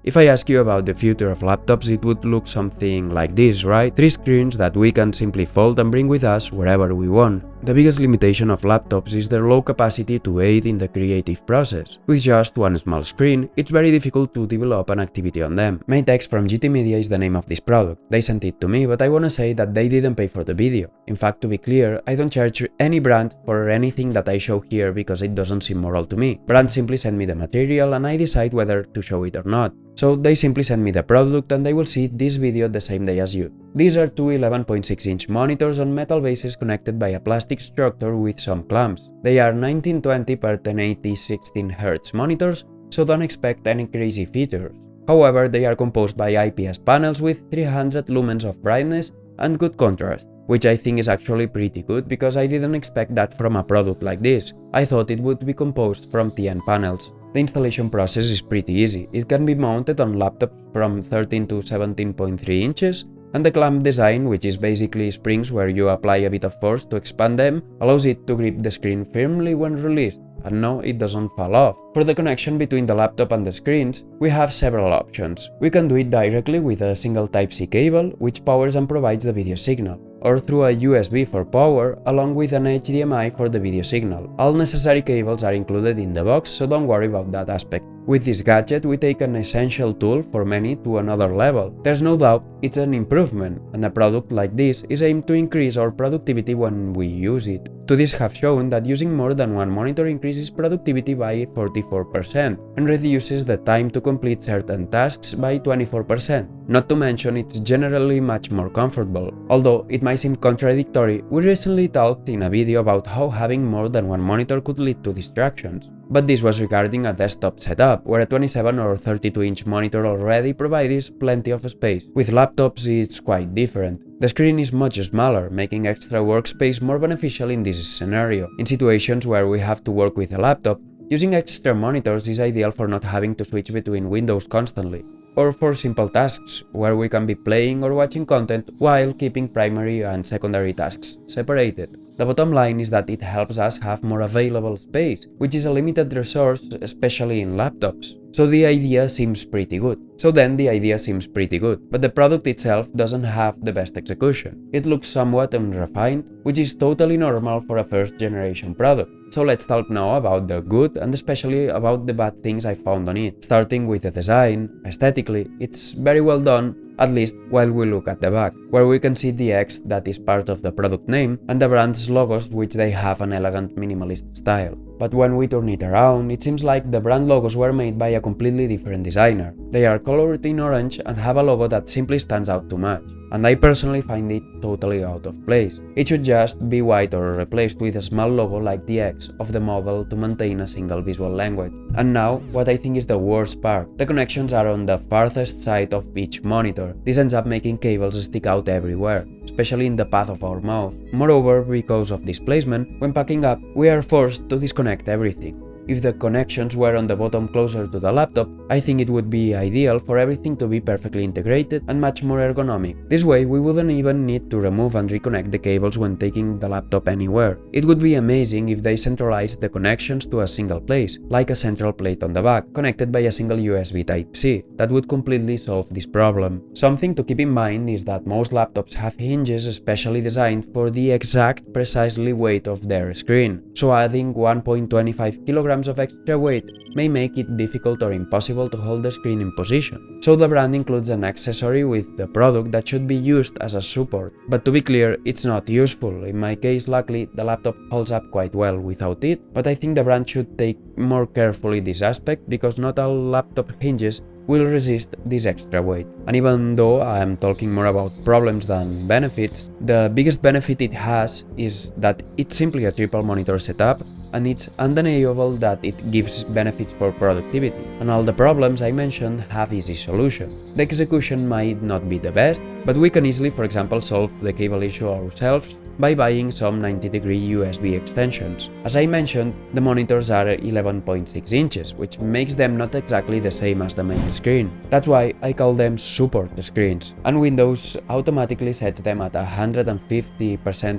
If I ask you about the future of laptops, it would look something like this, right? 3 screens that we can simply fold and bring with us wherever we want. The biggest limitation of laptops is their low capacity to aid in the creative process. With just one small screen, it's very difficult to develop an activity on them. MainTech from GT Media is the name of this product. They sent it to me, but I wanna say that they didn't pay for the video. In fact, to be clear, I don't charge any brand for anything that I show here because it doesn't seem moral to me. Brands simply send me the material and I decide whether to show it or not. So they simply send me the product and I will see this video the same day as you. These are two 11.6-inch monitors on metal bases connected by a plastic structure with some clamps. They are 1920 by 1080 16Hz monitors, so don't expect any crazy features. However, they are composed by IPS panels with 300 lumens of brightness and good contrast, which I think is actually pretty good because I didn't expect that from a product like this. I thought it would be composed from TN panels. The installation process is pretty easy. It can be mounted on laptops from 13 to 17.3 inches, and the clamp design, which is basically springs where you apply a bit of force to expand them, allows it to grip the screen firmly when released, and no, it doesn't fall off. For the connection between the laptop and the screens, we have several options. We can do it directly with a single Type-C cable, which powers and provides the video signal, or through a USB for power, along with an HDMI for the video signal. All necessary cables are included in the box, so don't worry about that aspect. With this gadget, we take an essential tool for many to another level. There's no doubt it's an improvement, and a product like this is aimed to increase our productivity when we use it. Studies have shown that using more than one monitor increases productivity by 44% and reduces the time to complete certain tasks by 24%. Not to mention it's generally much more comfortable. Although it might seem contradictory, we recently talked in a video about how having more than one monitor could lead to distractions. But this was regarding a desktop setup, where a 27 or 32-inch monitor already provides plenty of space. With laptops it's quite different. The screen is much smaller, making extra workspace more beneficial in this scenario. In situations where we have to work with a laptop, using extra monitors is ideal for not having to switch between windows constantly, or for simple tasks, where we can be playing or watching content while keeping primary and secondary tasks separated. The bottom line is that it helps us have more available space, which is a limited resource, especially in laptops. So the idea seems pretty good. But the product itself doesn't have the best execution. It looks somewhat unrefined, which is totally normal for a first-generation product. So let's talk now about the good and especially about the bad things I found on it. Starting with the design, aesthetically, it's very well done, at least while we look at the back, where we can see the X that is part of the product name and the brand's logos, which they have an elegant minimalist style. But when we turn it around, it seems like the brand logos were made by a completely different designer. They are colored in orange and have a logo that simply stands out too much, and I personally find it totally out of place. It should just be white or replaced with a small logo like the X of the model to maintain a single visual language. And now, what I think is the worst part. The connections are on the farthest side of each monitor. This ends up making cables stick out everywhere, especially in the path of our mouse. Moreover, because of this placement, when packing up, we are forced to disconnect everything. If the connections were on the bottom closer to the laptop, I think it would be ideal for everything to be perfectly integrated and much more ergonomic. This way, we wouldn't even need to remove and reconnect the cables when taking the laptop anywhere. It would be amazing if they centralized the connections to a single place, like a central plate on the back, connected by a single USB Type-C. That would completely solve this problem. Something to keep in mind is that most laptops have hinges specially designed for the exact precisely weight of their screen, so adding 1.25 kilograms of extra weight may make it difficult or impossible to hold the screen in position. So the brand includes an accessory with the product that should be used as a support. But to be clear, it's not useful. In my case, luckily, the laptop holds up quite well without it, but I think the brand should take more carefully this aspect because not all laptop hinges will resist this extra weight. And even though I am talking more about problems than benefits, the biggest benefit it has is that it's simply a triple monitor setup, and it's undeniable that it gives benefits for productivity. And all the problems I mentioned have easy solutions. The execution might not be the best, but we can easily, for example, solve the cable issue ourselves by buying some 90-degree USB extensions. As I mentioned, the monitors are 11.6 inches, which makes them not exactly the same as the main screen. That's why I call them support screens, and Windows automatically sets them at 150%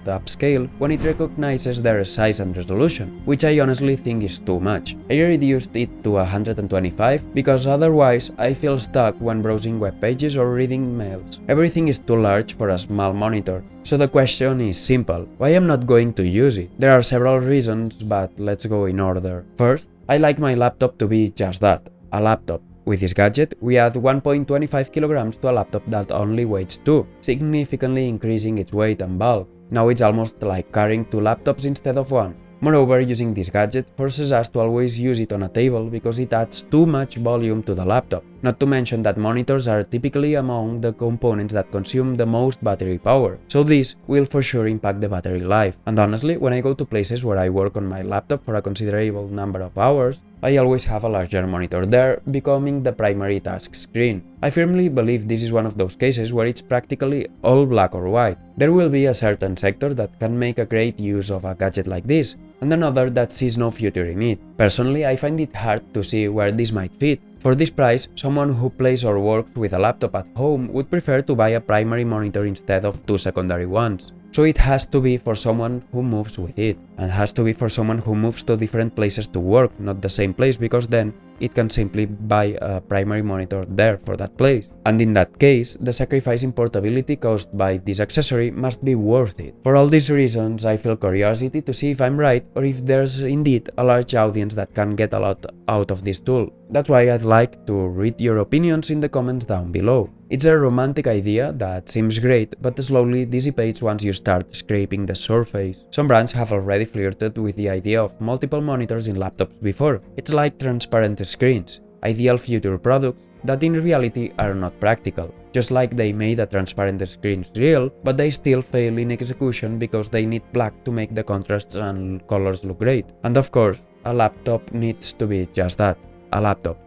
upscale when it recognizes their size and resolution, which I honestly think is too much. I reduced it to 125 because otherwise I feel stuck when browsing web pages or reading mails. Everything is too large for a small monitor, so the question is simple: why I'm not going to use it? There are several reasons, but let's go in order. First, I like my laptop to be just that, a laptop. With this gadget, we add 1.25 kilograms to a laptop that only weighs 2, significantly increasing its weight and bulk. Now it's almost like carrying 2 laptops instead of 1. Moreover, using this gadget forces us to always use it on a table because it adds too much volume to the laptop. Not to mention that monitors are typically among the components that consume the most battery power, so this will for sure impact the battery life. And honestly, when I go to places where I work on my laptop for a considerable number of hours, I always have a larger monitor there, becoming the primary task screen. I firmly believe this is one of those cases where it's practically all black or white. There will be a certain sector that can make a great use of a gadget like this, and another that sees no future in it. Personally, I find it hard to see where this might fit. For this price, someone who plays or works with a laptop at home would prefer to buy a primary monitor instead of 2 secondary ones. So it has to be for someone who moves with it, and has to be for someone who moves to different places to work, not the same place, because then it can simply buy a primary monitor there for that place. And in that case, the sacrifice in portability caused by this accessory must be worth it. For all these reasons, I feel curiosity to see if I'm right or if there's indeed a large audience that can get a lot out of this tool. That's why I'd like to read your opinions in the comments down below. It's a romantic idea that seems great, but slowly dissipates once you start scraping the surface. Some brands have already flirted with the idea of multiple monitors in laptops before. It's like transparent screens, ideal future products that in reality are not practical. Just like they made a transparent screen real, but they still fail in execution because they need black to make the contrasts and colors look great. And of course, a laptop needs to be just that, a laptop.